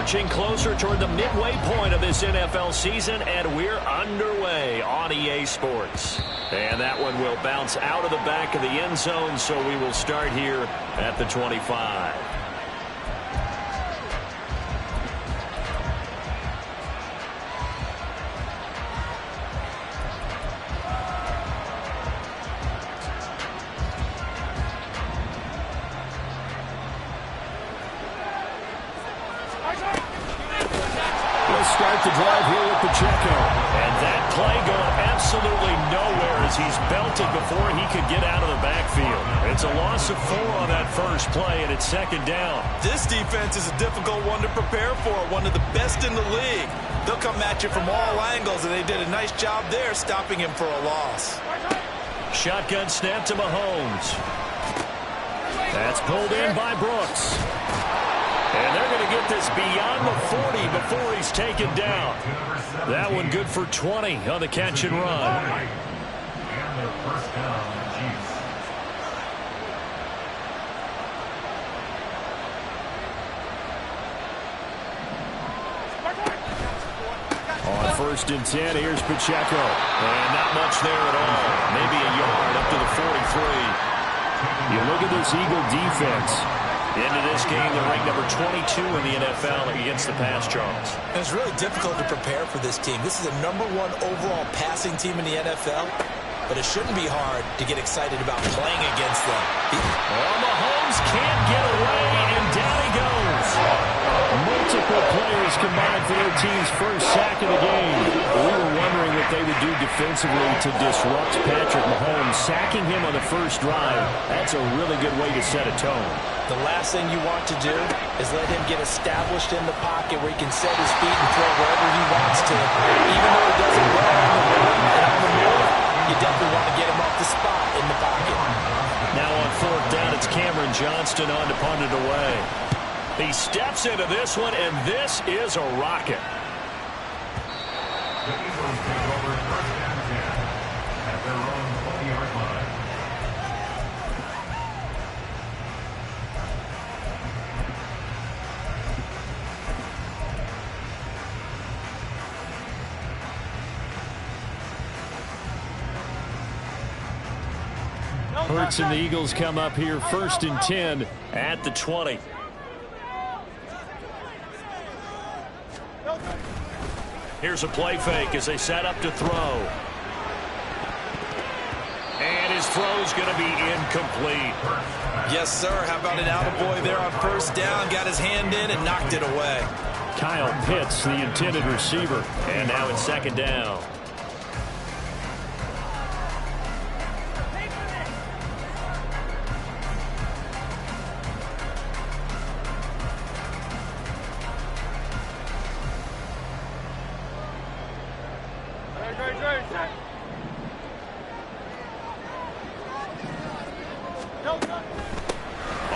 inching closer toward the midway point of this NFL season, and we're underway on EA Sports. And that one will bounce out of the back of the end zone, so we will start here at the 25. Start the drive here with Pacheco. And that play going absolutely nowhere as he's belted before he could get out of the backfield. It's a loss of 4 on that first play, and it's second down. This defense is a difficult one to prepare for, one of the best in the league. They'll come at you from all angles, and they did a nice job there stopping him for a loss. Shotgun snap to Mahomes. That's pulled in by Brooks. And they're going to get this beyond the 40 before he's taken down. That one good for 20 on the catch and run. On 1st and 10, here's Pacheco. And not much there at all. Maybe a yard up to the 43. You look at this Eagle defense. Into this game, they're ranked number 22 in the NFL against the pass, Charles. And it's really difficult to prepare for this team. This is the #1 overall passing team in the NFL, but it shouldn't be hard to get excited about playing against them. Well, Mahomes can't get away, and down he goes. Multiple players combined for their team's first sack of the game. We were wondering what they would do defensively to disrupt Patrick Mahomes. Sacking him on the first drive, that's a really good way to set a tone. The last thing you want to do is let him get established in the pocket where he can set his feet and throw wherever he wants to. Even though he doesn't well on the run and on the move, you definitely want to get him off the spot in the pocket. Now on 4th down, it's Cameron Johnston on to punt it away. He steps into this one, and this is a rocket. The Eagles take over 1st and 10 at their own 20-yard line. Hurts and the Eagles come up here 1st and 10 at the 20. Here's a play fake as they set up to throw. And his throw's going to be incomplete. Yes, sir. How about an attaboy there on 1st down? Got his hand in and knocked it away. Kyle Pitts, the intended receiver. And now it's 2nd down.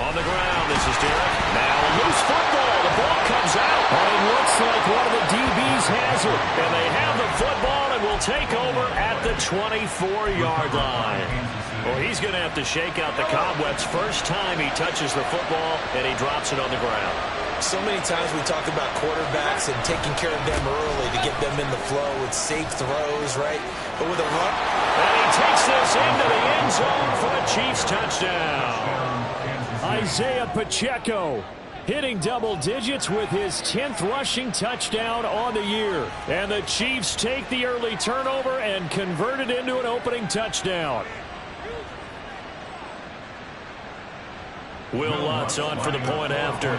On the ground, this is Derek. Now a loose football. The ball comes out. It looks like one of the DBs has it. And they have the football and will take over at the 24-yard line. Well, he's going to have to shake out the cobwebs first time he touches the football, and he drops it on the ground. So many times we talk about quarterbacks and taking care of them early to get them in the flow with safe throws, right? But with a run. And he takes this into the end zone for a Chiefs touchdown. Isaiah Pacheco hitting double digits with his 10th rushing touchdown on the year. And the Chiefs take the early turnover and convert it into an opening touchdown. Will Lutz on for the point after.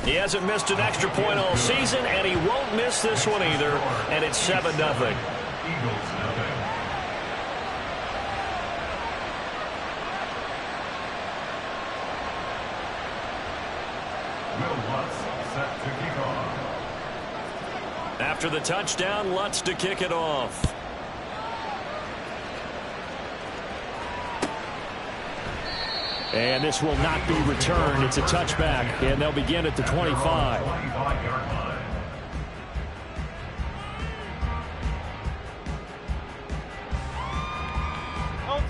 He hasn't missed an extra point all season, and he won't miss this one either. And it's 7-0. Eagles nothing. Will Lutz set to kick off. After the touchdown, Lutz to kick it off. And this will not be returned. It's a touchback, and they'll begin at the 25. 25-yard line.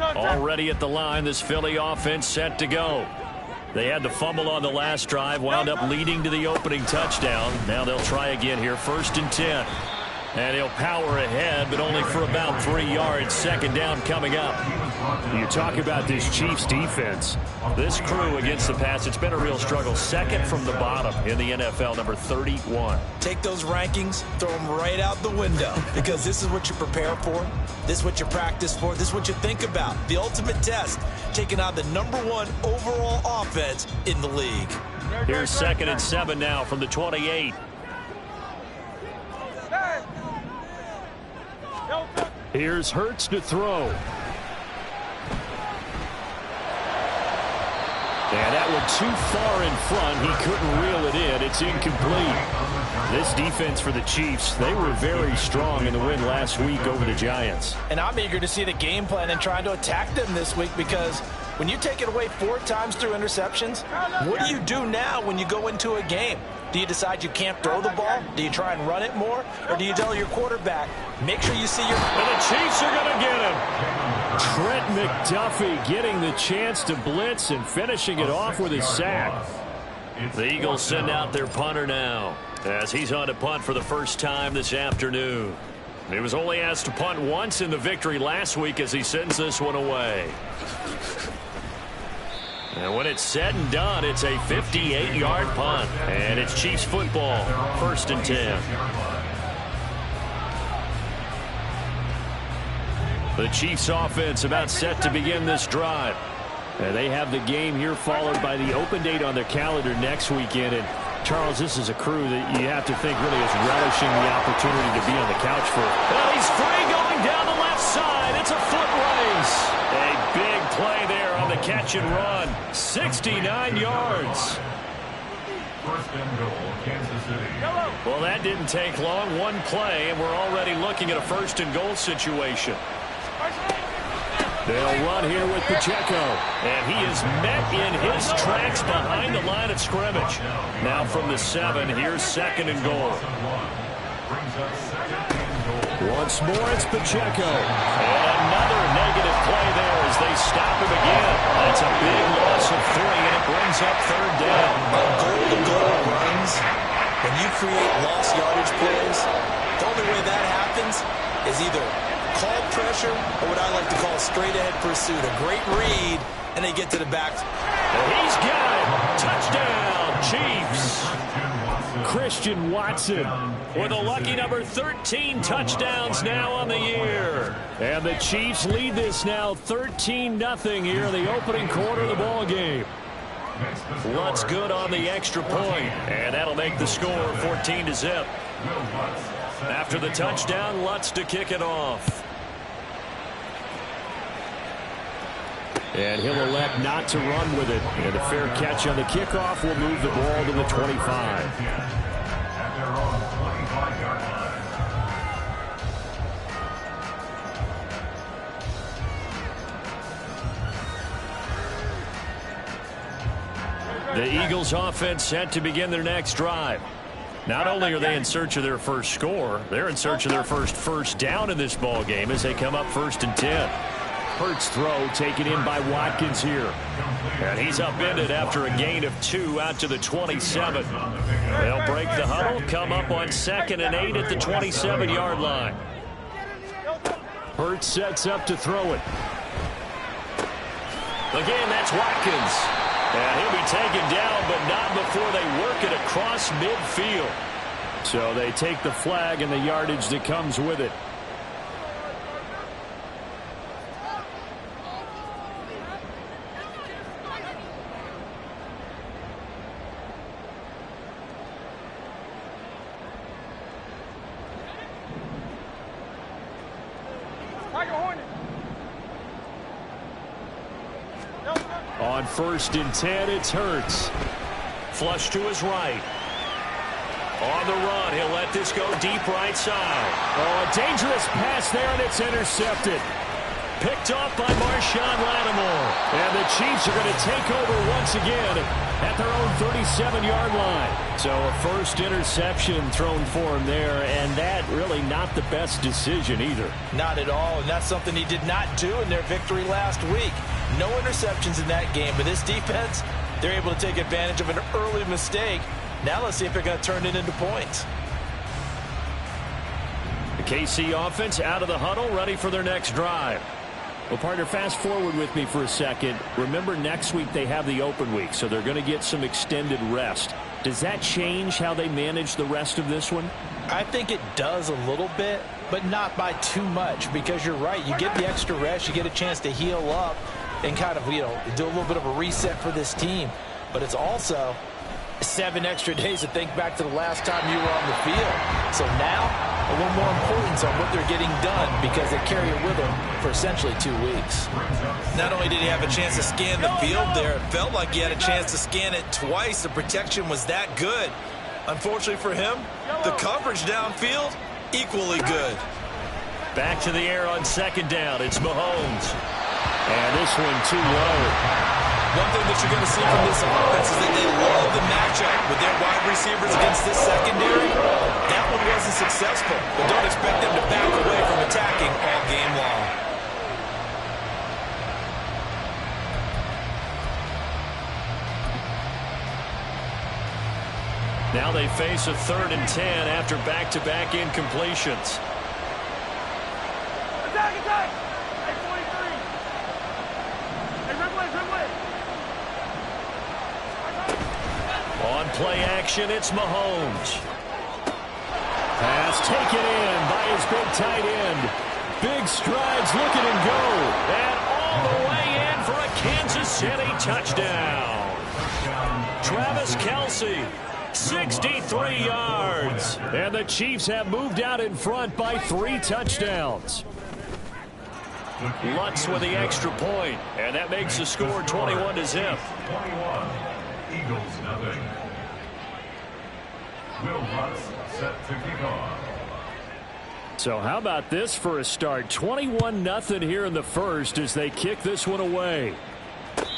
Already at the line, this Philly offense set to go. They had the fumble on the last drive, wound up leading to the opening touchdown. Now they'll try again here, 1st and 10. And he'll power ahead, but only for about 3 yards. 2nd down coming up. You talk about this Chiefs defense. This crew against the pass, it's been a real struggle. 2nd from the bottom in the NFL, number 31. Take those rankings, throw them right out the window, because this is what you prepare for. This is what you practice for. This is what you think about. The ultimate test, taking on the #1 overall offense in the league. Here's 2nd and 7 now from the 28. Here's Hurts to throw. And that one too far in front. He couldn't reel it in. It's incomplete. This defense for the Chiefs, they were very strong in the win last week over the Giants. And I'm eager to see the game plan and trying to attack them this week, because when you take it away 4 times through interceptions, what do you do now when you go into a game? Do you decide you can't throw the ball? Do you try and run it more? Or do you tell your quarterback, make sure you see your... And the Chiefs are going to get him. Trent McDuffie getting the chance to blitz and finishing it off with his sack. The Eagles send out their punter now, as he's on to punt for the first time this afternoon. He was only asked to punt once in the victory last week as he sends this one away. And when it's said and done, it's a 58-yard punt. And it's Chiefs football, 1st and 10. The Chiefs offense about set to begin this drive. And they have the game here followed by the open date on their calendar next weekend. And Charles, this is a crew that you have to think really is relishing the opportunity to be on the couch for. Well, he's free going down the left side. It's a foot race. A big play there on the catch and run. 69 yards. 1st and goal, Kansas City. Well, that didn't take long. One play, and we're already looking at a 1st and goal situation. They'll run here with Pacheco. And he is met in his tracks behind the line of scrimmage. Now from the 7, here's 2nd and goal. Once more, it's Pacheco. And another negative play there as they stop him again. That's a big loss of 3, and it brings up 3rd down. Goal-to-goal runs, when you create lost yardage plays, the only way that happens is either call pressure or what I like to call straight-ahead pursuit. A great read, and they get to the back. And he's got it. Touchdown, Chiefs. Christian Watson with a lucky number 13 touchdowns now on the year. And the Chiefs lead this now 13-0 here in the opening quarter of the ball game. Lutz good on the extra point, and that'll make the score 14-0. After the touchdown, Lutz to kick it off. And he'll elect not to run with it. And a fair catch on the kickoff will move the ball to the 25. The Eagles offense set to begin their next drive. Not only are they in search of their first score, they're in search of their first down in this ball game as they come up 1st and 10. Hurts throw taken in by Watkins here. And he's upended after a gain of 2 out to the 27. They'll break the huddle, come up on 2nd and 8 at the 27-yard line. Hurts sets up to throw it. Again, that's Watkins. And he'll be taken down, but not before they work it across midfield. So they take the flag and the yardage that comes with it. On 1st and 10, it's Hurts. Flush to his right. On the run, he'll let this go deep right side. Oh, a dangerous pass there, and it's intercepted. Picked off by Marshawn Lattimore. And the Chiefs are going to take over once again at their own 37-yard line. So a first interception thrown for him there, and that really not the best decision either. Not at all, and that's something he did not do in their victory last week. No interceptions in that game, but this defense, They're able to take advantage of an early mistake. Now let's see if they're going to turn it into points. The KC offense out of the huddle, ready for their next drive. Well, partner, fast forward with me for a second. Remember, next week they have the open week, so they're going to get some extended rest. Does that change how they manage the rest of this one? I think it does a little bit, but not by too much, because you're right. You get the extra rest, you get a chance to heal up and kind of, do a little bit of a reset for this team. But it's also 7 extra days to think back to the last time you were on the field. So now, a little more importance on what they're getting done because they carry it with them for essentially 2 weeks. Not only did he have a chance to scan the field there, it felt like he had a chance to scan it twice. The protection was that good. Unfortunately for him, the coverage downfield, equally good. Back to the air on second down. It's Mahomes. And this one too low. One thing that you're going to see from this offense is that they love the matchup with their wide receivers against this secondary. That one wasn't successful, but don't expect them to back away from attacking all game long. Now they face a 3rd and 10 after back-to-back incompletions. Attack, attack! Hey, 43! Hey, red way! On play action, it's Mahomes. Pass taken in by his big tight end. Big strides, look at him go. And all the way in for a Kansas City touchdown. Travis Kelce, 63 yards. And the Chiefs have moved out in front by 3 touchdowns. Lutz with the extra point, and that makes the score 21-0. 21. Eagles nothing. Will Lutz set to kick off. So how about this for a start? 21-0 here in the first as they kick this one away.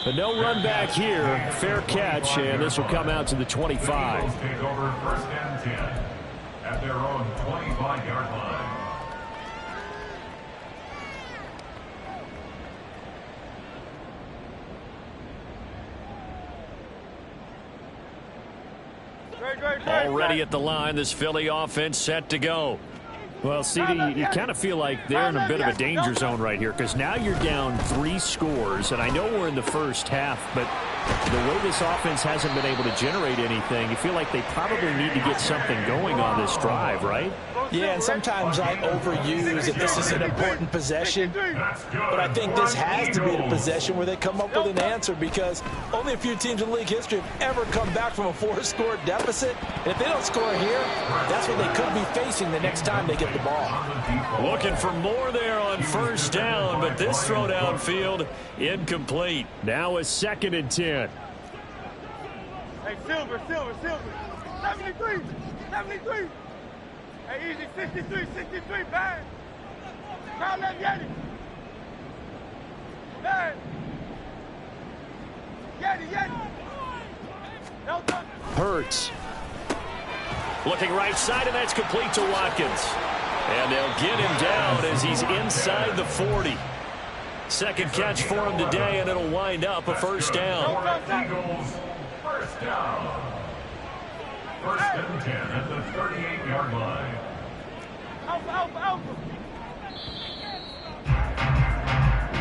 But no run back here. Fair catch, and this will come out to the 25. The Eagles take over 1st and 10 at their own 25-yard line. Already at the line, this Philly offense set to go. Well, CD, you kind of feel like they're in a bit of a danger zone right here because now you're down 3 scores, and I know we're in the first half, but the way this offense hasn't been able to generate anything, you feel like they probably need to get something going on this drive, right? Yeah, and sometimes I overuse that this is an important possession, but I think this has to be the possession where they come up with an answer because only a few teams in league history have ever come back from a 4-score deficit. And if they don't score here, that's what they could be facing the next time they get the ball. Looking for more there on 1st down, but this throw downfield incomplete. Now a 2nd and 10. Hey, Silver. 73. Hey, easy, 63, bang. Crown left, Yeti. Bang. Yeti. Hurts. Looking right side, and that's complete to Watkins. And they'll get him down as he's inside the 40. Second catch for him today, and it'll wind up a 1st down. Eagles, 1st down. 1st and 10 at the 38-yard line. Alpha.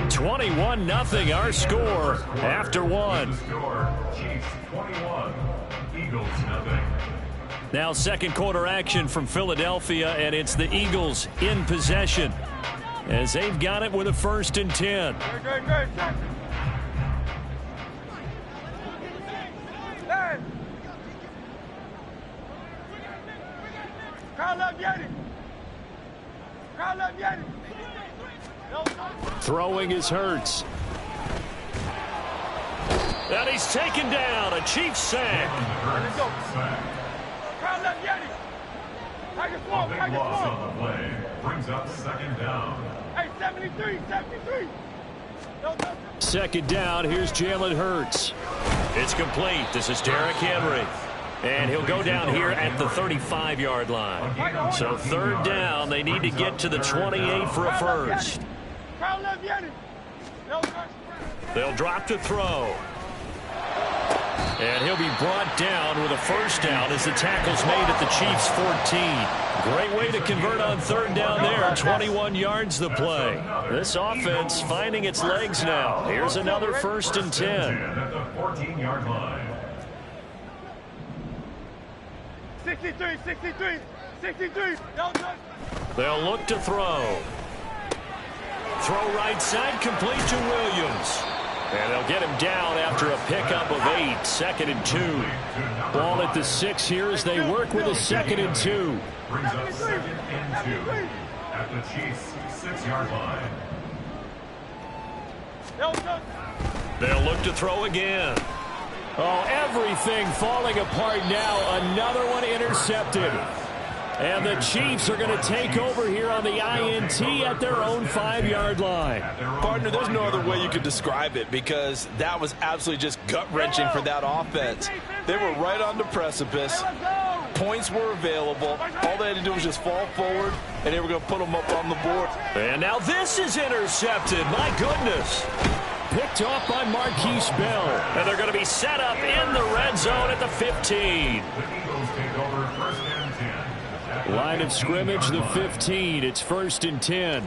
21-0 our score after 1. Score, Chiefs 21, Eagles nothing. Now 2nd quarter action from Philadelphia, and it's the Eagles in possession as they've got it with a 1st and 10. Good. Bang. Crown left, Yeti. Throwing is Hurts. And he's taken down. A Chiefs sack. Let's go. Crown left, Yeti. Tiger A big loss on the play. Brings up 2nd down. Hey, 73. 2nd down, here's Jalen Hurts. It's complete. This is Derrick Henry. And he'll go down here at the 35-yard line. So 3rd down, they need to get to the 28 for a 1st. Crown left, Yeti. They'll drop to throw. And he'll be brought down with a first down as the tackle's made at the Chiefs' 14. Great way to convert on third down there. 21 yards the play. This offense finding its legs now. Here's another 1st and 10. At the 14-yard line. 63, 63, 63. They'll look to throw. Throw right side, complete to Williams. And they'll get him down after a pickup of 8. 2nd and 2. Ball at the 6 here as they work with a 2nd and 2. Brings up 2nd and 2 at the Chiefs' 6-yard line. They'll look to throw again. Oh, everything falling apart now. Another one intercepted. And the Chiefs are going to take over here on the INT at their own 5-yard line. Partner, there's no other way you could describe it because that was absolutely just gut-wrenching for that offense. They were right on the precipice. Points were available. All they had to do was just fall forward, and they were going to put them up on the board. And now this is intercepted. My goodness. Picked off by Marquise Bell. And they're going to be set up in the red zone at the 15. The Eagles take over 1st and 10. Line of scrimmage, the 15. It's 1st and 10.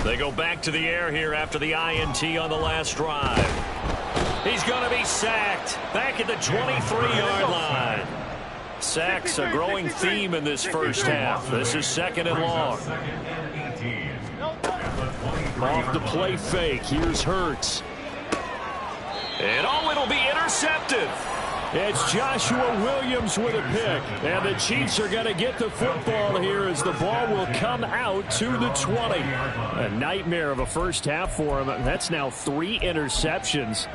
They go back to the air here after the INT on the last drive. He's going to be sacked back at the 23-yard line. Sacks a growing theme in this first half. This is 2nd and long. Off the play fake. Here's Hurts. And it'll be intercepted. It's Joshua Williams with a pick. And the Chiefs are going to get the football here as the ball will come out to the 20. A nightmare of a first half for him. That's now 3 interceptions.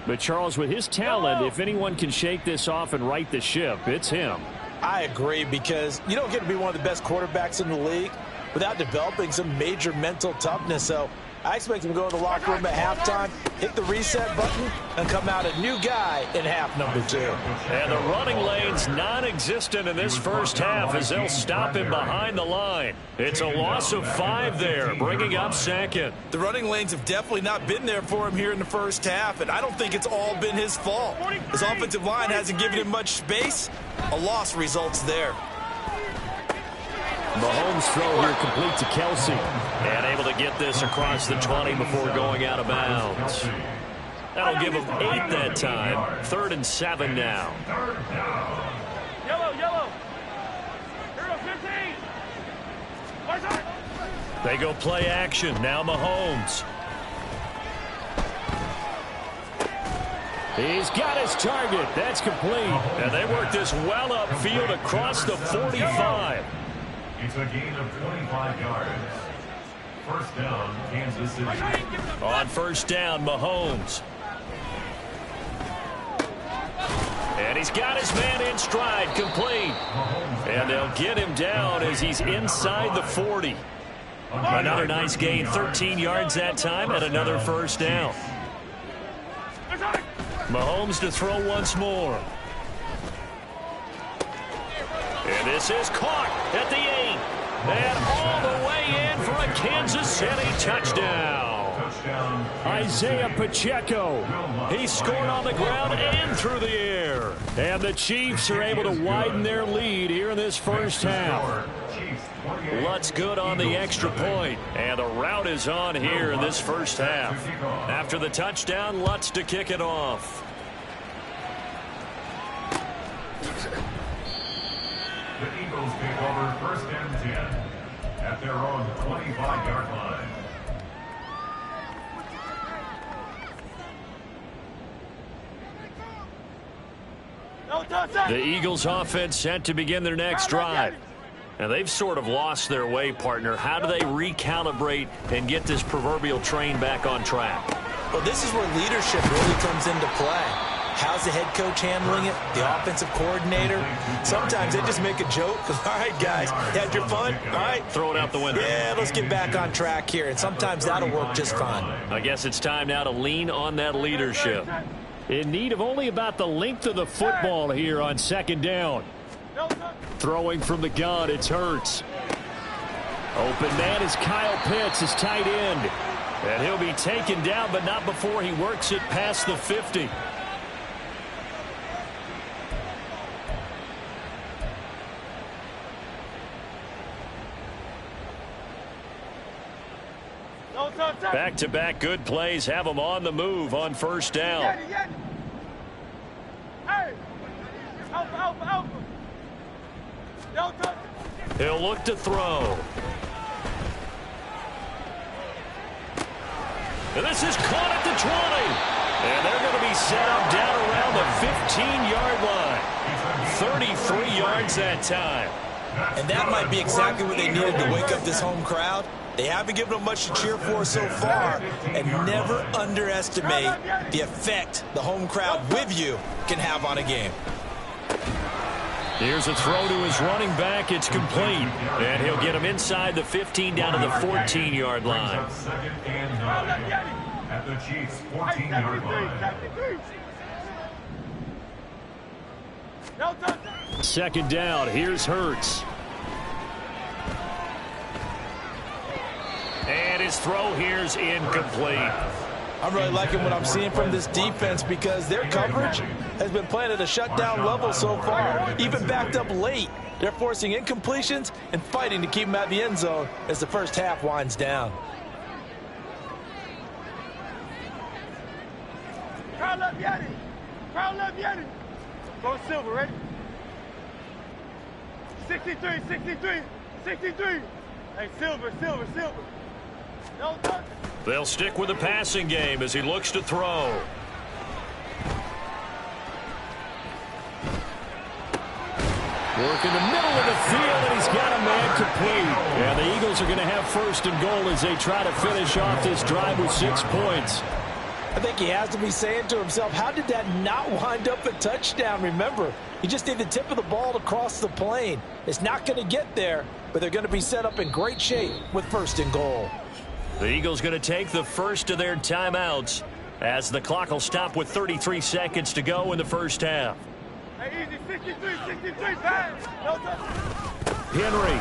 But Charles, with his talent, if anyone can shake this off and right the ship, it's him. I agree because you don't get to be one of the best quarterbacks in the league without developing some major mental toughness. So I expect him to go to the locker room at halftime, hit the reset button, and come out a new guy in half number 2. And the running lane's non-existent in this first half as they'll stop him behind the line. It's a loss of 5 there, bringing up 2nd. The running lanes have definitely not been there for him here in the first half, and I don't think it's all been his fault. His offensive line hasn't given him much space. A loss results there. Mahomes throw here complete to Kelsey. And able to get this across the 20 before going out of bounds. That'll give him 8 that time. 3rd and 7 now. Yellow. Hero 15. They go play action. Now Mahomes. He's got his target. That's complete. And they work this well upfield across the 45. It's a gain of 25 yards. First down, Kansas City. On first down, Mahomes. And he's got his man in stride, complete. And they'll get him down as he's inside the 40. Another nice gain, 13 yards that time, and another first down. Mahomes to throw once more. And this is caught at the 8. And all the way in for a Kansas City touchdown. Isaiah Pacheco. He scored on the ground and through the air. And the Chiefs are able to widen their lead here in this first half. Lutz good on the extra point. And the route is on here in this first half. After the touchdown, Lutz to kick it off. The Eagles take over 1st and 10 at their own 25-yard line. The Eagles offense set to begin their next drive. And they've sort of lost their way, partner. How do they recalibrate and get this proverbial train back on track? Well, this is where leadership really comes into play. How's the head coach handling it? The offensive coordinator? Sometimes they just make a joke. All right, guys, you had your fun? All right. Throw it out the window. Yeah, let's get back on track here. And sometimes that'll work just fine. I guess it's time now to lean on that leadership. In need of only about the length of the football here on 2nd down. Throwing from the gun, it's Hurts. Open man is Kyle Pitts, his tight end. And he'll be taken down, but not before he works it past the 50. Back-to-back good plays have him on the move on first down. He'll look to throw. And this is caught at the 20. And they're going to be set up down around the 15-yard line. 33 yards that time. And that might be exactly what they needed to wake up this home crowd. They haven't given them much to cheer for so far. And never underestimate the effect the home crowd with you can have on a game. Here's a throw to his running back. It's complete. And he'll get him inside the 15 down to the 14-yard line. Second and 9 at the Chiefs' 14-yard line. Second down. Here's Hurts. And his throw here's incomplete. I'm really liking what I'm seeing from this defense because their coverage has been playing at a shutdown level so far. Even backed up late, they're forcing incompletions and fighting to keep them out of the end zone as the first half winds down. Crowd love Yeti. Crowd love Yeti. Go Silver, ready? 63, 63, 63. Hey, Silver. No touch. They'll stick with the passing game as he looks to throw. Work in the middle of the field, and he's got a man complete. And the Eagles are going to have first and goal as they try to finish off this drive with 6 points. I think he has to be saying to himself, how did that not wind up a touchdown? Remember, you just need the tip of the ball to cross the plane. It's not going to get there, but they're going to be set up in great shape with first and goal. The Eagles going to take the first of their timeouts as the clock will stop with 33 seconds to go in the first half. Hey, easy, 63, pass. No touch. Henry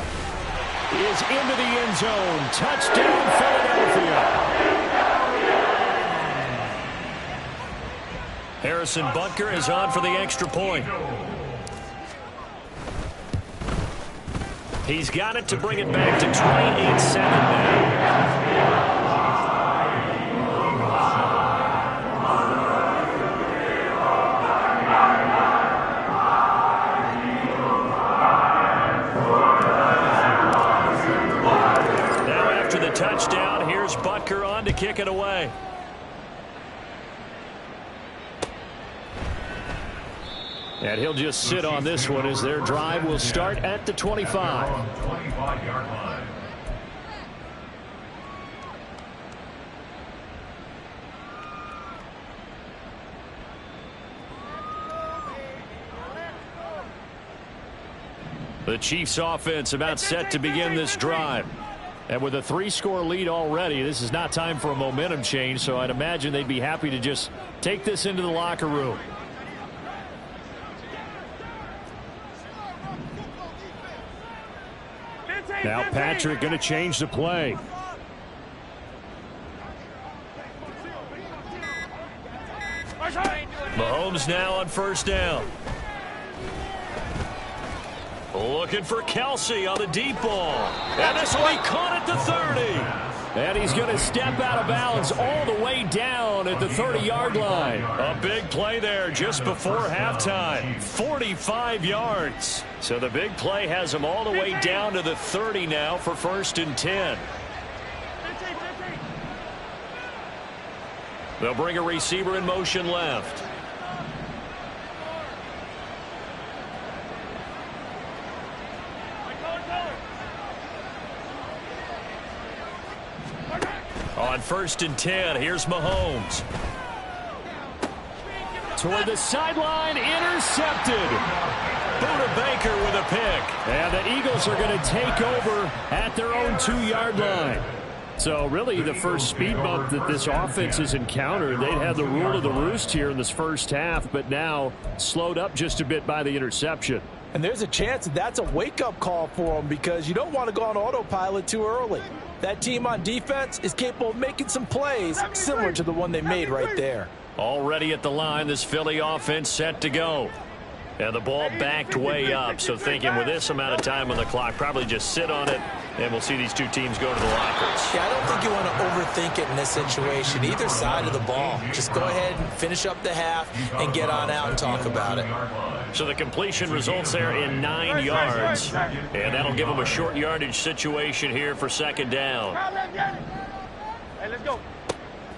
is into the end zone. Touchdown, Philadelphia. Harrison Butker is on for the extra point. He's got it to bring it back to 28-7 now. Now after the touchdown, here's Butker on to kick it away. And he'll just sit on this one as their drive will start at the 25. 25-yard line. The Chiefs offense about set to begin this drive. And with a 3-score lead already, this is not time for a momentum change, so I'd imagine they'd be happy to just take this into the locker room. Now Patrick going to change the play. Mahomes now on first down. Looking for Kelsey on the deep ball. And this will be caught at the 30. And he's going to step out of bounds all the way down at the 30-yard line. A big play there just before halftime. 45 yards. So the big play has him all the way down to the 30 now for first and 10. They'll bring a receiver in motion left. On first and 10, here's Mahomes. Toward the sideline, intercepted. Buda Baker with a pick. And the Eagles are going to take over at their own 2-yard line. So really the first speed bump that this offense has encountered, they'd had the rule of the roost here in this first half, but now slowed up just a bit by the interception. And there's a chance that that's a wake-up call for them because you don't want to go on autopilot too early. That team on defense is capable of making some plays similar to the one they made right there. Already at the line, this Philly offense set to go. And the ball backed way up, so thinking with this amount of time on the clock, probably just sit on it, and we'll see these two teams go to the lockers. Yeah, I don't think you want to overthink it in this situation, either side of the ball. Just go ahead and finish up the half and get on out and talk about it. So the completion results there in 9 yards, and that'll give them a short yardage situation here for second down. Hey, let's go.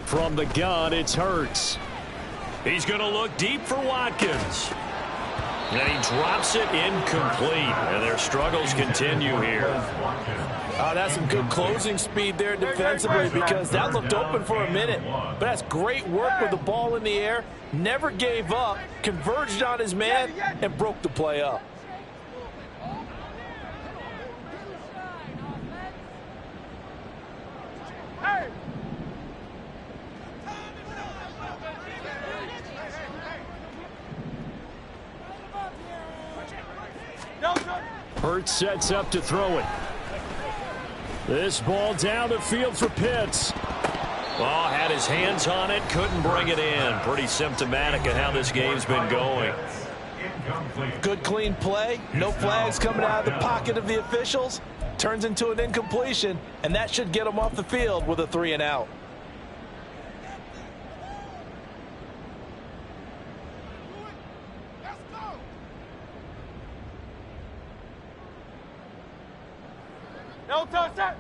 From the gun, it's Hurts. He's going to look deep for Watkins. And he drops it incomplete. And their struggles continue here. That's some good closing speed there defensively, because that looked open for a minute. But that's great work with the ball in the air. Never gave up, converged on his man, and broke the play up. Hey! Hurts sets up to throw it. This ball down the field for Pitts. Oh, had his hands on it, couldn't bring it in. Pretty symptomatic of how this game's been going. Good, clean play. No flags coming out of the pocket of the officials. Turns into an incompletion, and that should get them off the field with a 3 and out. No touch that.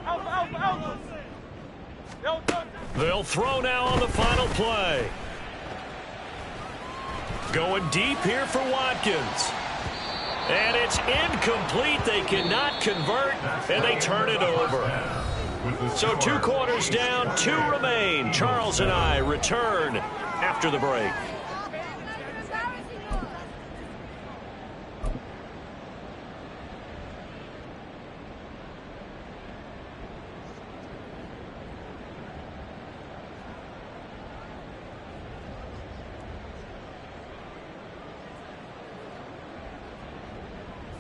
Alpha. No touch. They'll throw now on the final play. Going deep here for Watkins. And it's incomplete. They cannot convert, and they turn it over. So 2 quarters down, 2 remain. Charles and I return after the break.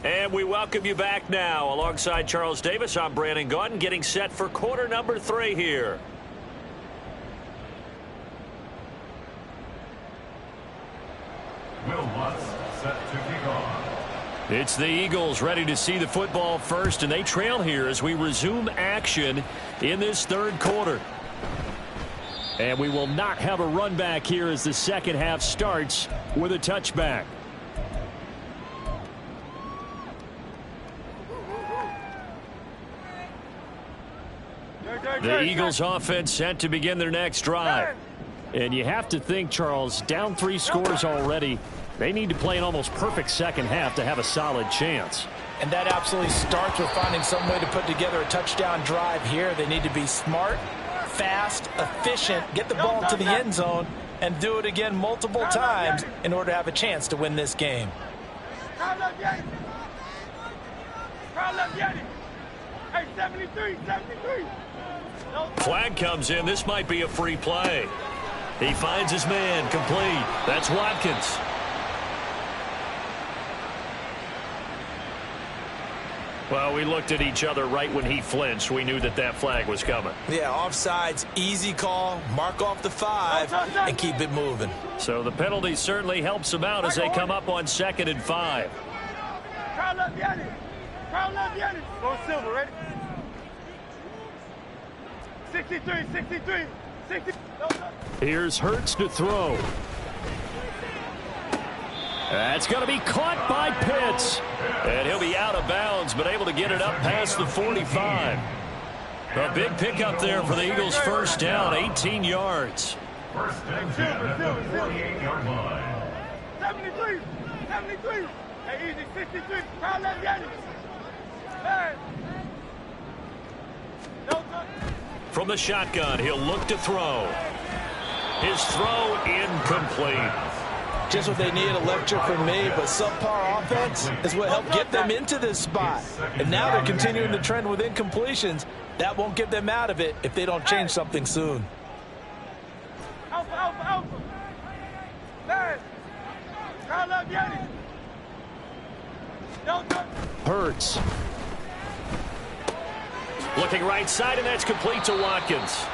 And we welcome you back now. Alongside Charles Davis, I'm Brandon Gaudin, getting set for quarter number 3 here. Will Lutz set to kick off. It's the Eagles ready to see the football first, and they trail here as we resume action in this third quarter. And we will not have a run back here as the second half starts with a touchback. The Eagles offense set to begin their next drive. And you have to think, Charles, down 3 scores already. They need to play an almost perfect second half to have a solid chance. And that absolutely starts with finding some way to put together a touchdown drive here. They need to be smart, fast, efficient, get the ball into the end zone, and do it again multiple times in order to have a chance to win this game. Hey, 73. Flag comes in. This might be a free play. He finds his man, complete. That's Watkins. Well, we looked at each other right when he flinched. We knew that that flag was coming. Yeah, offsides, easy call, mark off the 5, and keep it moving. So the penalty certainly helps them out as they come up on 2nd and 5. Go Silver, ready? 63. Here's Hurts to throw. That's going to be caught by Pitts. And he'll be out of bounds, but able to get it up past the 45. A big pickup there for the Eagles' first down, 18 yards. First and 10 at the 48-yard line. 73. Hey, easy, 63. Crowd left, Yanni. Hey. No touch. From the shotgun, he'll look to throw. His throw incomplete. Just what they need, a lecture from me, but subpar offense is what helped get them into this spot. And now they're continuing the trend with incompletions. That won't get them out of it if they don't change something soon. Alpha. Hey. Hurts. Looking right side, and that's complete to Watkins.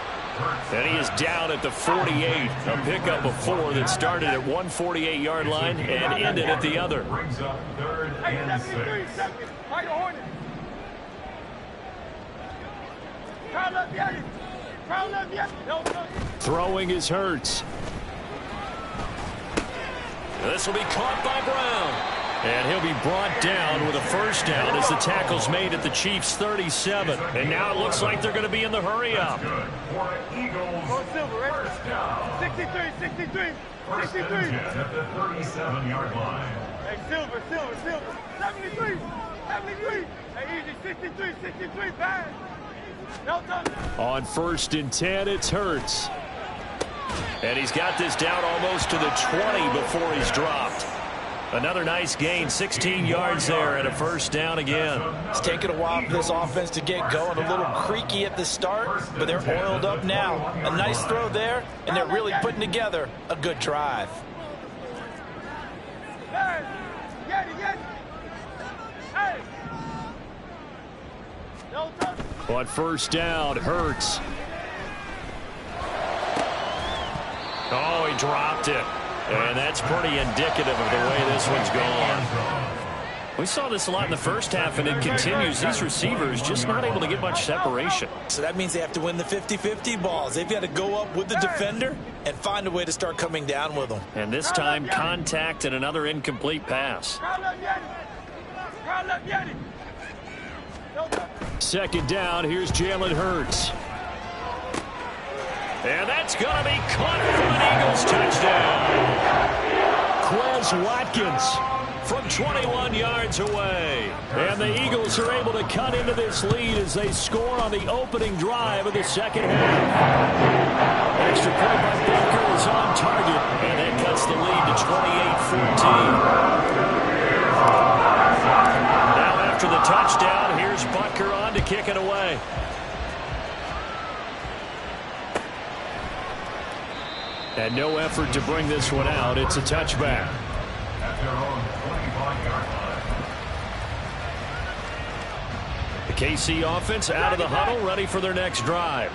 And he is down at the 48. A pickup of 4 that started at 148-yard line and ended at the other. Brings up 3rd and 6. Throwing is Hurts. This will be caught by Brown. And he'll be brought down with a first down as the tackle's made at the Chiefs' 37. And now it looks like they're going to be in the hurry-up. Good for Eagles. First down. 63. First and 10 at the 37-yard line. Hey, Silver. 73. Hey, easy. 63. Bad. No touch. On 1st and 10, it's Hurts. And he's got this down almost to the 20 before he's dropped. Another nice gain, 16 yards there and a first down again. It's taken a while for this offense to get going. A little creaky at the start, but they're oiled up now. A nice throw there, and they're really putting together a good drive. Hey, Hey. No touch. On 1st down, Hurts. Oh, he dropped it. And that's pretty indicative of the way this one's gone. We saw this a lot in the first half, and it continues. These receivers just not able to get much separation. So that means they have to win the 50-50 balls. They've got to go up with the defender and find a way to start coming down with them. And this time, contact and another incomplete pass. 2nd down, here's Jalen Hurts. And that's going to be caught for an Eagles touchdown. Quez Watkins from 21 yards away. And the Eagles are able to cut into this lead as they score on the opening drive of the second half. Extra point by Baker is on target, and that cuts the lead to 28-14. Now after the touchdown, here's Butker on to kick it away. And no effort to bring this one out. It's a touchback. At their own 25-yard line. The KC offense out of the huddle, ready for their next drive.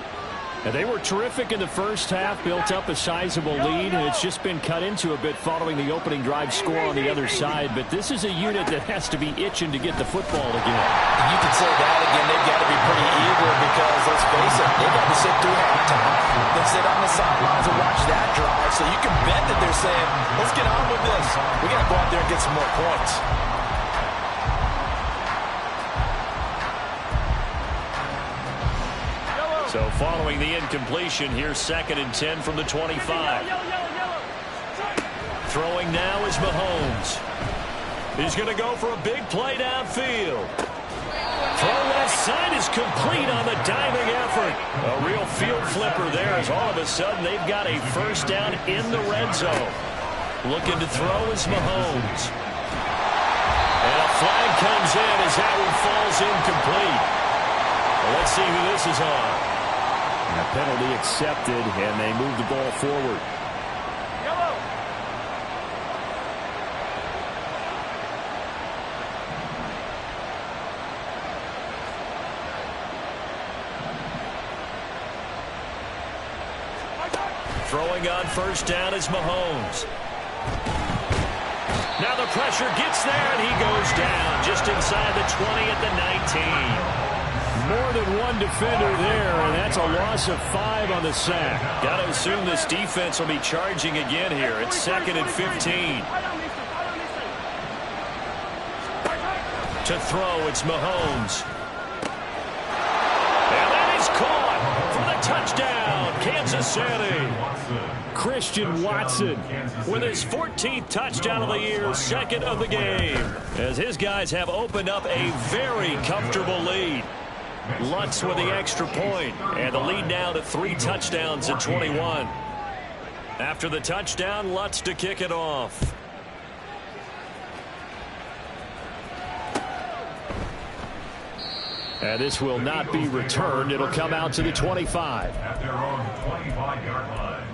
And they were terrific in the first half, built up a sizable lead, and it's just been cut into a bit following the opening drive score on the other side. But this is a unit that has to be itching to get the football again. And you can say that again. They've got to be pretty eager because, let's face it, they've got to sit through halftime, then sit on the sidelines and watch that drive. So you can bet that they're saying, let's get on with this. We got to go out there and get some more points. So following the incompletion, here's 2nd and 10 from the 25. Throwing now is Mahomes. He's going to go for a big play downfield. Throw left side is complete on the diving effort. A real field flipper there as all of a sudden they've got a first down in the red zone. Looking to throw is Mahomes. And a flag comes in as that one falls incomplete. Well, let's see who this is on. And a penalty accepted, and they move the ball forward. Throwing on first down is Mahomes. Now the pressure gets there, and he goes down just inside the 20 at the 19. More than one defender there, and that's a loss of 5 on the sack. Got to assume this defense will be charging again here. It's 2nd and 15. To throw, it's Mahomes. And that is caught for the touchdown, Kansas City. Christian Watson with his 14th touchdown of the year, 2nd of the game, as his guys have opened up a very comfortable lead. Lutz with the extra point, and the lead now to 3 touchdowns at 21. After the touchdown, Lutz to kick it off. And this will not be returned. It'll come out to the 25. At their own 25-yard line.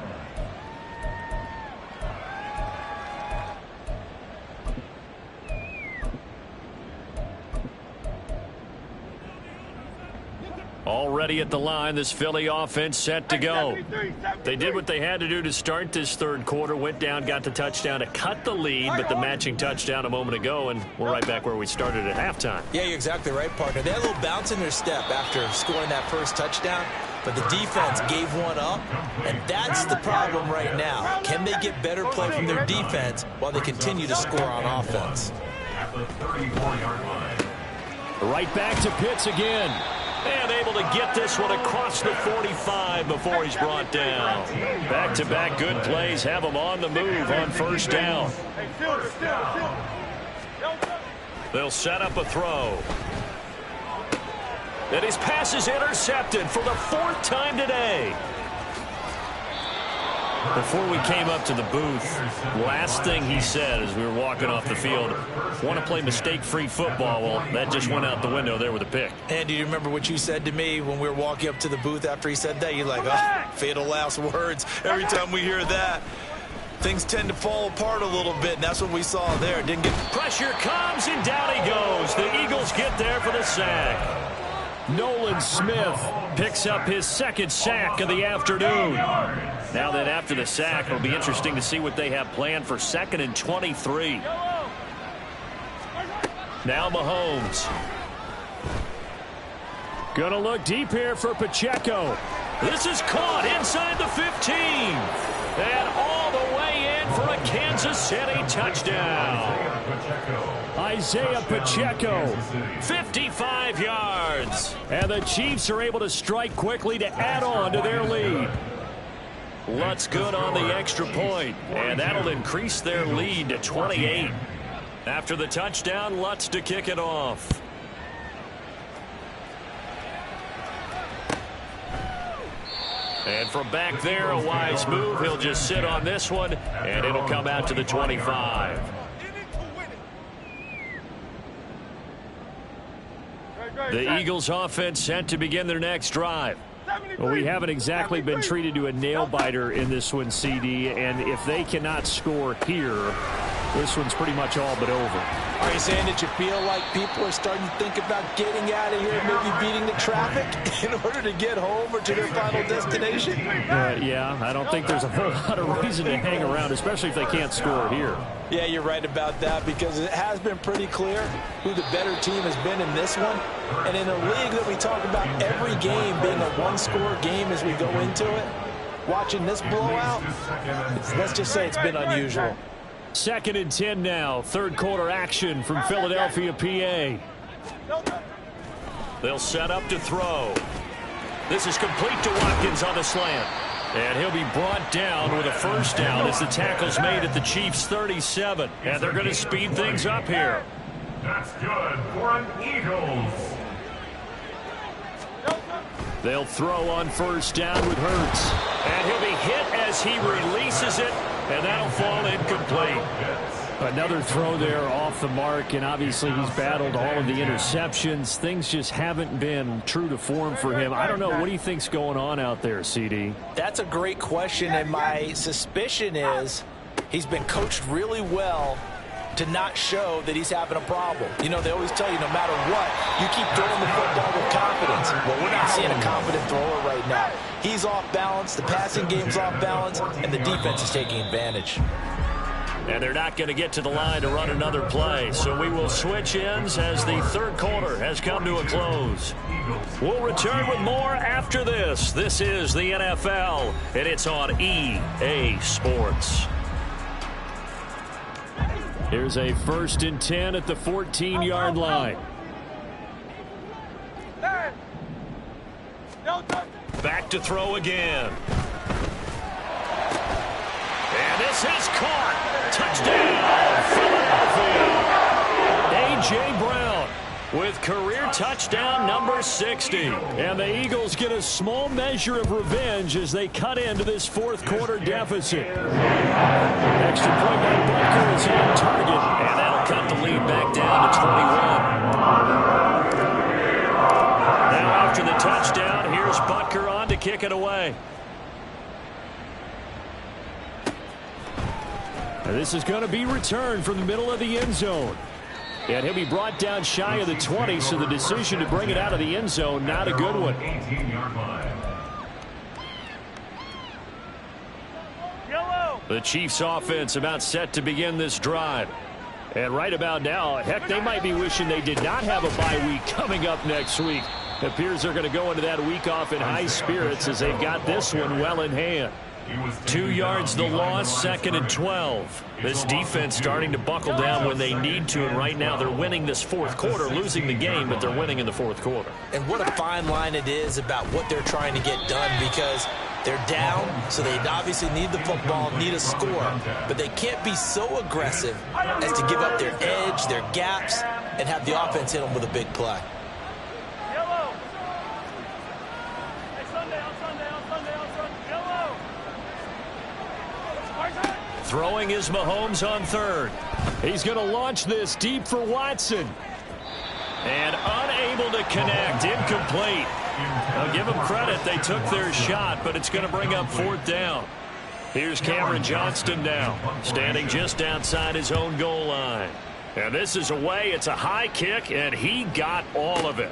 Already at the line, this Philly offense set to go. They did what they had to do to start this third quarter, went down, got the touchdown to cut the lead, but the matching touchdown a moment ago, and we're right back where we started at halftime. Yeah, you're exactly right, partner. They had a little bounce in their step after scoring that first touchdown, but the defense gave one up, and that's the problem right now. Can they get better play from their defense while they continue to score on offense? At the 34-yard line. Right back to Pitts again. And able to get this one across the 45 before he's brought down. Back-to-back good plays have him on the move on first down. They'll set up a throw. And his pass is intercepted for the 4th time today. Before we came up to the booth, last thing he said as we were walking off the field, want to play mistake-free football. Well, that just went out the window there with a pick. And do you remember what you said to me when we were walking up to the booth after he said that? You're like, oh, fatal last words. Every time we hear that, things tend to fall apart a little bit, and that's what we saw there. Didn't get pressure comes, and down he goes. The Eagles get there for the sack. Nolan Smith picks up his 2nd sack of the afternoon. Now then, after the sack, it'll be interesting to see what they have planned for 2nd and 23. Now Mahomes. Gonna look deep here for Pacheco. This is caught inside the 15. And all the way in for a Kansas City touchdown. Isaiah Pacheco. 55 yards. And the Chiefs are able to strike quickly to add on to their lead. Lutz good on the extra point, and that'll increase their lead to 28. After the touchdown, Lutz to kick it off. And from back there, a wise move. He'll just sit on this one, and it'll come out to the 25. The Eagles offense set to begin their next drive. Well, we haven't exactly been treated to a nail-biter in this one, CD, and if they cannot score here, this one's pretty much all but over. Are you saying that you feel like people are starting to think about getting out of here, maybe beating the traffic in order to get home or to their final destination? Yeah, I don't think there's a whole lot of reason to hang around, especially if they can't score here. Yeah, you're right about that, because it has been pretty clear who the better team has been in this one. And in a league that we talk about every game being a one-score game as we go into it, watching this blowout, let's just say it's been unusual. 2nd and 10 now. 3rd quarter action from Philadelphia, PA. They'll set up to throw. This is complete to Watkins on the slant. And he'll be brought down with a first down as the tackle's made at the Chiefs' 37. And they're going to speed things up here. That's good for an Eagles. They'll throw on first down with Hurts. And he'll be hit as he releases it, and that'll fall incomplete. Another throw there off the mark, and obviously he's battled all of the interceptions. Things just haven't been true to form for him. I don't know. What do you think's going on out there, CD? That's a great question, and my suspicion is he's been coached really well to not show that he's having a problem. You know, they always tell you no matter what, you keep throwing the football with confidence. Well, we're not seeing a confident thrower right now. He's off balance, the passing game's off balance, and the defense is taking advantage. And they're not going to get to the line to run another play. So we will switch ends as the 3rd quarter has come to a close. We'll return with more after this. This is the NFL, and it's on EA Sports. Here's a 1st and 10 at the 14-yard line. Back to throw again. And this is caught. Touchdown, Philadelphia. A.J. Brown with career touchdown number 60. And the Eagles get a small measure of revenge as they cut into this 4th quarter deficit. Extra point by Butker is on target. And that'll cut the lead back down to 21. Now after the touchdown, here's Butker on to kick it away. And this is going to be returned from the middle of the end zone. And he'll be brought down shy of the 20, so the decision to bring it out of the end zone, not a good one. 18-yard line. Yellow. The Chiefs offense about set to begin this drive. And right about now, heck, they might be wishing they did not have a bye week coming up next week. It appears they're going to go into that week off in high spirits as they've got this one well in hand. 2 yards the loss, 2nd and 12. This defense starting to buckle down when they need to, and right now they're winning this fourth quarter, losing the game, but they're winning in the fourth quarter. And what a fine line it is about what they're trying to get done, because they're down, so they obviously need the football, need a score, but they can't be so aggressive as to give up their edge, their gaps, and have the offense hit them with a big play. Yellow. Hey, Sunday, on Sunday, on Sunday, on Sunday. Yellow. Throwing is Mahomes on 3rd. He's going to launch this deep for Watson. And unable to connect, incomplete. I'll give them credit, they took their shot, but it's going to bring up 4th down. Here's Cameron Johnston now, standing just outside his own goal line. And this is away, it's a high kick, and he got all of it.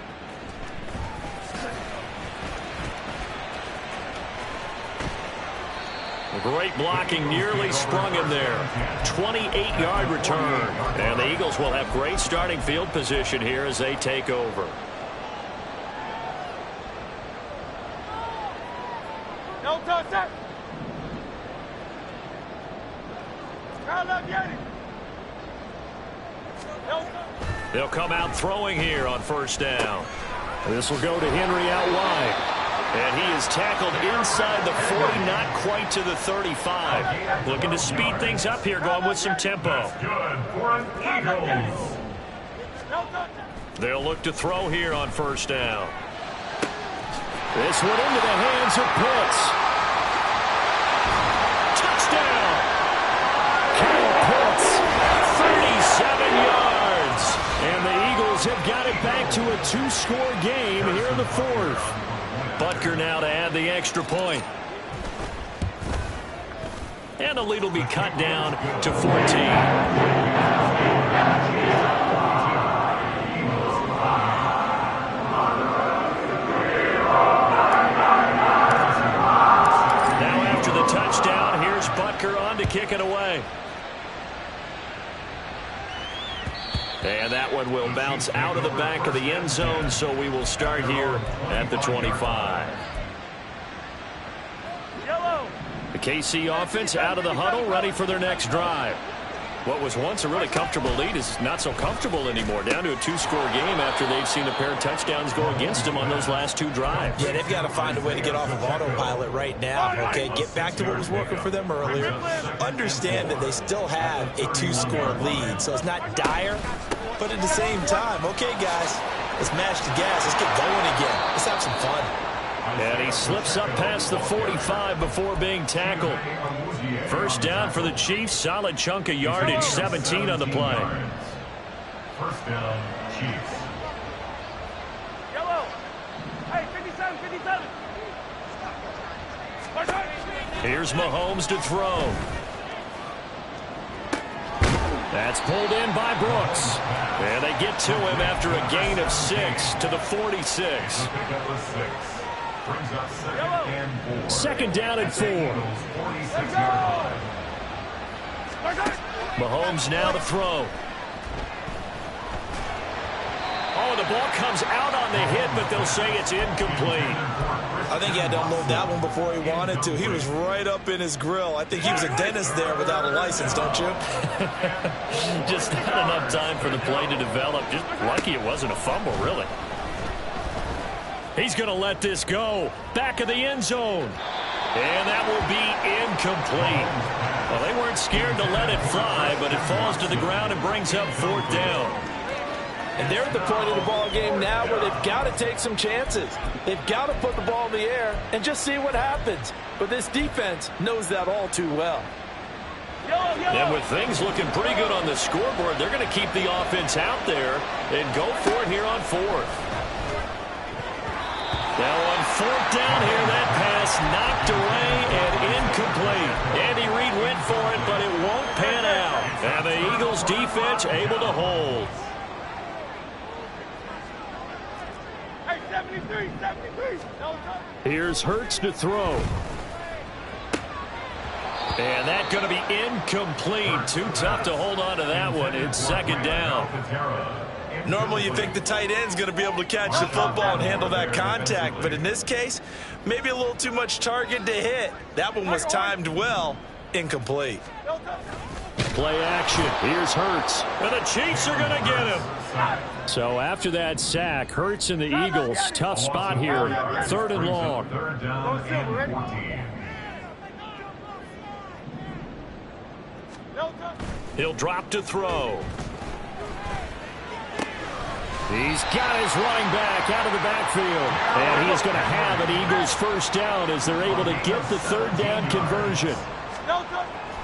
Great blocking, nearly sprung him there. 28-yard return. And the Eagles will have great starting field position here as they take over. No touch that. Crowd up, Yeti. No touch. They'll come out throwing here on 1st down. This will go to Henry out wide. And he is tackled inside the 40, not quite to the 35. Looking to speed things up here, going with some tempo. Good for an Eagles. No touch. They'll look to throw here on 1st down. This one into the hands of Pitts. Touchdown! Kyle Pitts, 37 yards. And the Eagles have got it back to a 2-score game here in the 4th. Butker now to add the extra point. And the lead will be cut down to 14. Now after the touchdown, here's Butker on to kick it away. And that one will bounce out of the back of the end zone, so we will start here at the 25. Yellow. The KC offense out of the huddle, ready for their next drive. What was once a really comfortable lead is not so comfortable anymore. Down to a 2-score game after they've seen a pair of touchdowns go against them on those last 2 drives. Yeah, they've got to find a way to get off of autopilot right now, okay? Get back to what was working for them earlier. Understand that they still have a 2-score lead, so it's not dire, but at the same time, okay, guys, let's mash the gas. Let's get going again. Let's have some fun. And he slips up past the 45 before being tackled. 1st down for the Chiefs. Solid chunk of yardage, 17 on the play. 1st down, Chiefs. Yellow. Hey, 57, 57. Here's Mahomes to throw. That's pulled in by Brooks. And they get to him after a gain of 6 to the 46. Brings up 2nd and 4. 2nd down and 4. 46-yard line. Mahomes now to throw. Oh, the ball comes out on the hit, but they'll say it's incomplete. I think he had to unload that one before he wanted to. He was right up in his grill. I think he was a dentist there without a license, don't you? Just not enough time for the play to develop. Just lucky it wasn't a fumble, really. He's going to let this go. Back of the end zone. And that will be incomplete. Well, they weren't scared to let it fly, but it falls to the ground and brings up 4th down. And they're at the point of the ball game now where they've got to take some chances. They've got to put the ball in the air and just see what happens. But this defense knows that all too well. And with things looking pretty good on the scoreboard, they're going to keep the offense out there and go for it here on 4th. Now on 4th down here, that pass knocked away and incomplete. Andy Reid went for it, but it won't pan out. And the Eagles defense able to hold. 73, 73. Here's Hurts to throw. And that's going to be incomplete. Too tough to hold on to that one. It's second down. Normally you think the tight end's going to be able to catch the football and handle that contact, but in this case, maybe a little too much target to hit. That one was timed well. Incomplete. Play action. Here's Hurts. And the Chiefs are going to get him. So after that sack, Hurts and the Eagles, tough spot here. 3rd and long. Third down and 14. He'll drop to throw. He's got his running back out of the backfield. And he's going to have an Eagles first down as they're able to get the 3rd down conversion.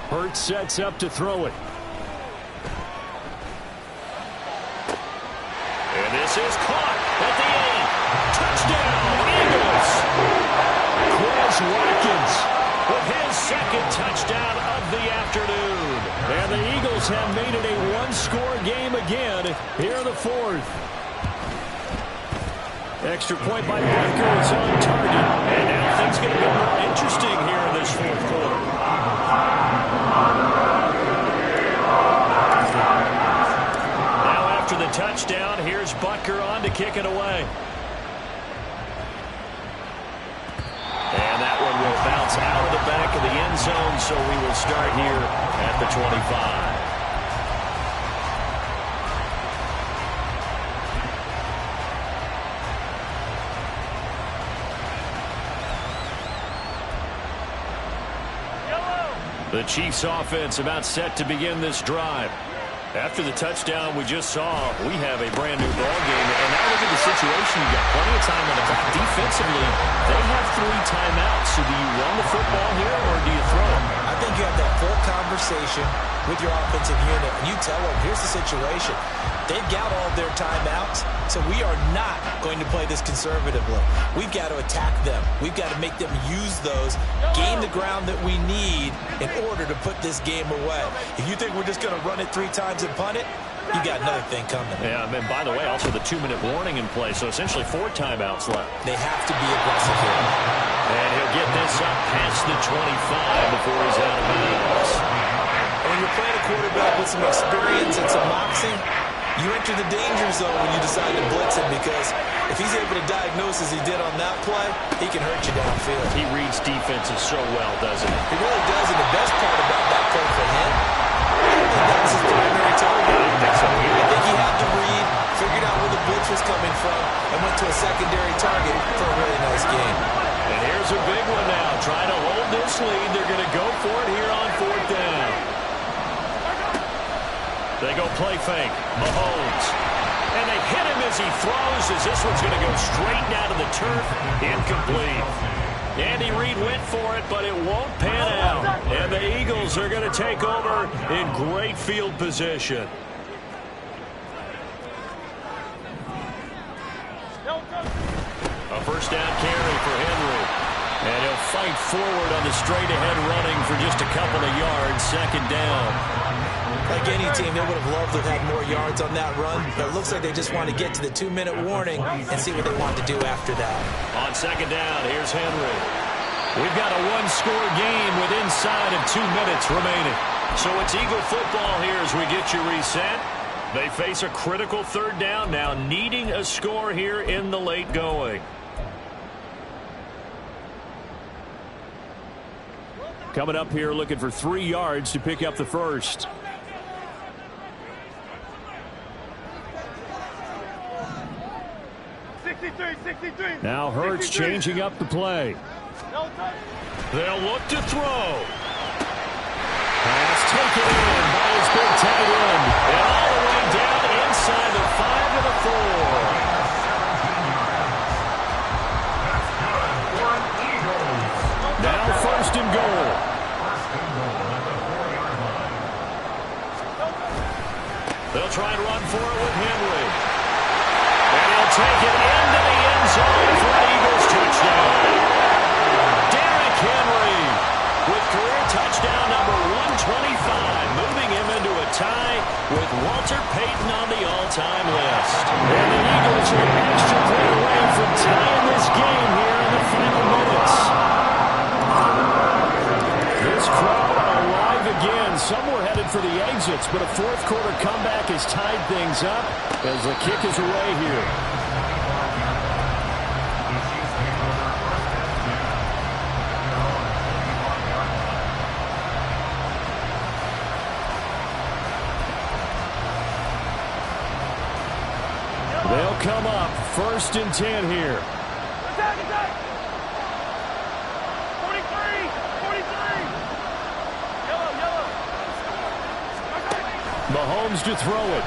Hurts sets up to throw it. And this is caught at the 8. Touchdown, Eagles. Quez Watkins with his 2nd touchdown of the afternoon. And the Eagles have made it a one-score game again here in the 4th. Extra point by Butker is on target. And now things get a bit more interesting here in this 4th quarter. Now after the touchdown, here's Butker on to kick it away. And that one will bounce out of the back of the end zone, so we will start here at the 25. The Chiefs offense about set to begin this drive. After the touchdown we just saw, we have a brand new ball game. And now look at the situation. You've got plenty of time on the clock. Defensively, they have 3 timeouts. So do you run the football here or do you throw it? I think you have that full conversation with your offensive unit, and you tell them, here's the situation. They've got all their timeouts, so we are not going to play this conservatively. We've got to attack them. We've got to make them use those, gain the ground that we need in order to put this game away. If you think we're just going to run it 3 times and punt it, you got another thing coming. Yeah, and by the way, also the 2-minute warning in play, so essentially 4 timeouts left. They have to be aggressive here. And he'll get this up past the 25 before he's out of bounds. And when you're playing a quarterback with some experience and some moxie, you enter the danger zone when you decide to blitz him, because if he's able to diagnose as he did on that play, he can hurt you downfield. He reads defenses so well, doesn't he? He really does, and the best part about that play for him, that was his primary target. I think he had the read, figured out where the blitz was coming from, and went to a secondary target for a really nice game. And here's a big one now. Trying to hold this lead. They're going to go for it here on 4th down. They go play fake. Mahomes. And they hit him as he throws, as this one's going to go straight down to the turf. Incomplete. Andy Reid went for it, but it won't pan out. And the Eagles are going to take over in great field position. A first down carry for Henry. And he'll fight forward on the straight-ahead running for just a couple of yards. 2nd down. Like any team, they would have loved to have had more yards on that run, but it looks like they just want to get to the 2-minute warning and see what they want to do after that. On 2nd down, here's Henry. We've got a one-score game with inside of 2 minutes remaining. So it's Eagle football here as we get you reset. They face a critical 3rd down now, needing a score here in the late going. Coming up here looking for 3 yards to pick up the first. Now Hurts changing up the play. They'll look to throw. Pass taken in by his big tight end. And all the way down inside the 5 of the 4. Now 1st and goal. They'll try and run for it with Henry. And he'll take it into the end zone for an Eagles touchdown. Derrick Henry with career touchdown number 125, moving him into a tie with Walter Payton on the all-time list. And the Eagles are an extra point away from for the exits, but a fourth quarter comeback has tied things up as the kick is away here. They'll come up 1st and 10 here. Attack, attack! 43! 43! Yellow, yellow! Mahomes to throw it.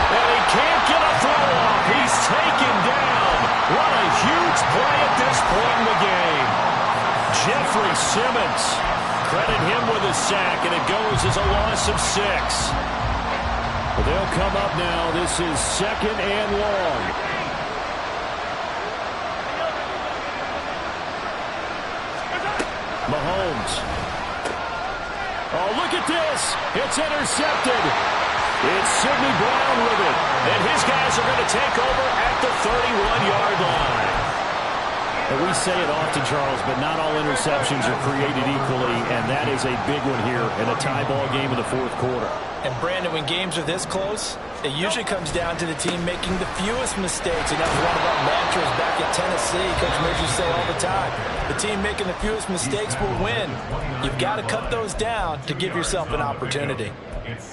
And he can't get a throw off. He's taken down. What a huge play at this point in the game. Jeffrey Simmons. Credit him with a sack, and it goes as a loss of 6. Well, they'll come up now. This is 2nd and long. Mahomes. Oh, look at this. It's intercepted. It's Sidney Brown with it. And his guys are going to take over at the 31-yard line. And we say it often, Charles, but not all interceptions are created equally, and that is a big one here in a tie ball game in the 4th quarter. And, Brandon, when games are this close, it usually comes down to the team making the fewest mistakes. And that was one of our mantras back at Tennessee. Coach Murphy say all the time, the team making the fewest mistakes will win. You've got to cut those down to give yourself an opportunity.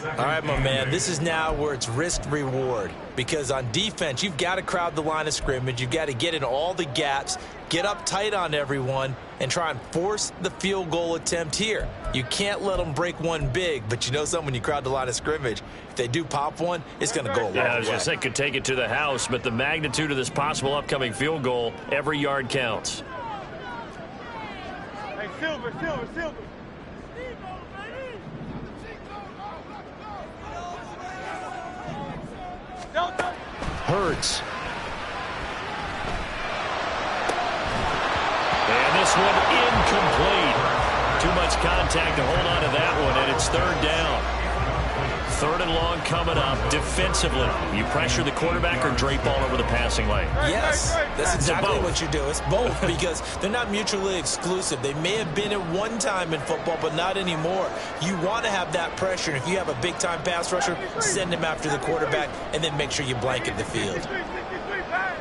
All right, my man, this is now where it's risk-reward. Because on defense, you've got to crowd the line of scrimmage. You've got to get in all the gaps, get up tight on everyone, and try and force the field goal attempt here. You can't let them break one big, but you know something, when you crowd the line of scrimmage, if they do pop one, it's going to go a long way. Yeah, I was going to say could take it to the house, but the magnitude of this possible upcoming field goal, every yard counts. Hey, Silver, Silver, Silver. Hurts. And this one incomplete. Too much contact to hold on to that one, and it's 3rd down. 3rd and long coming up. Defensively, you pressure the quarterback or drape all over the passing lane? Yes, that's exactly both. what you do. It's both, because they're not mutually exclusive. They may have been at one time in football, but not anymore. You want to have that pressure, and if you have a big-time pass rusher, send him after the quarterback, and then make sure you blanket the field. 63, pass.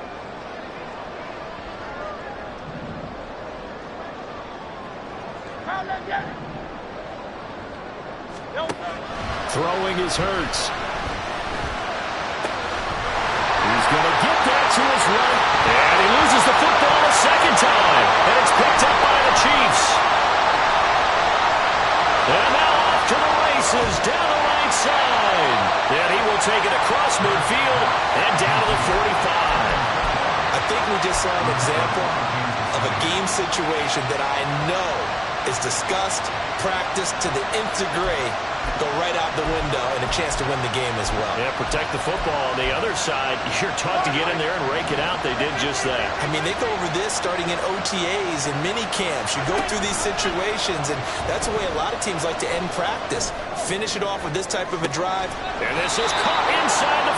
Pound that gap. Throwing is Hurts. He's going to get that to his right. And he loses the football a 2nd time. And it's picked up by the Chiefs. And now off to the races down the right side. And he will take it across midfield and down to the 45. I think we just saw an example of a game situation that I know is discussed, practiced to the nth degree, go right out the window, and a chance to win the game as well. Yeah, protect the football. On the other side, you're taught to get in there and rake it out. They did just that. I mean, they go over this starting in OTAs and mini camps. You go through these situations, and that's the way a lot of teams like to end practice. Finish it off with this type of a drive. And this is caught inside the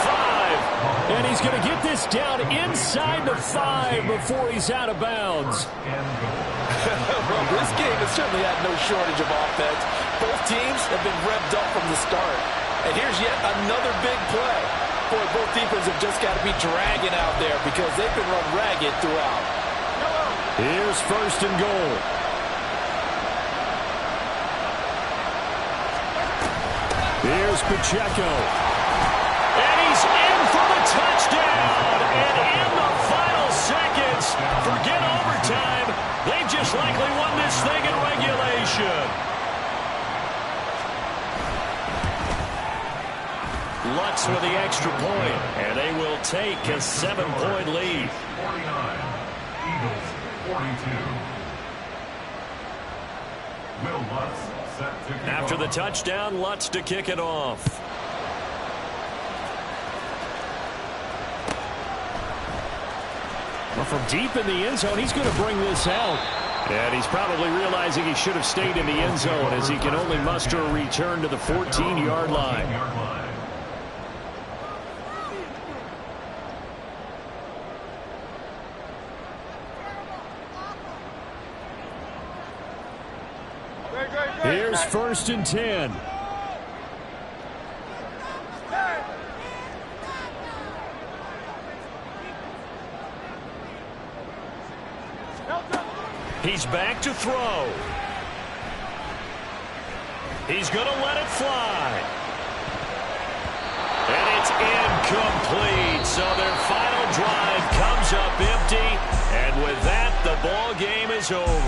5. And he's going to get this down inside the 5 before he's out of bounds. Well, this game has certainly had no shortage of offense. Both teams have been revved up from the start. And here's yet another big play. Boy, both defenses have just got to be dragging out there because they've been run ragged throughout. Here's 1st and goal. Here's Pacheco. And he's in for the touchdown. And in the final seconds, forget overtime. They just likely won this thing in regulation. Lutz with the extra point, and they will take a 7-point lead. 49, Eagles 42. Will Lutz set to kick After the off. touchdown, Lutz to kick it off. Well, from deep in the end zone, he's going to bring this out. And he's probably realizing he should have stayed in the end zone as he can only muster a return to the 14-yard line. Great, great, great. Here's 1st and 10. He's back to throw. He's going to let it fly. And it's incomplete. So their final drive comes up empty. And with that, the ball game is over.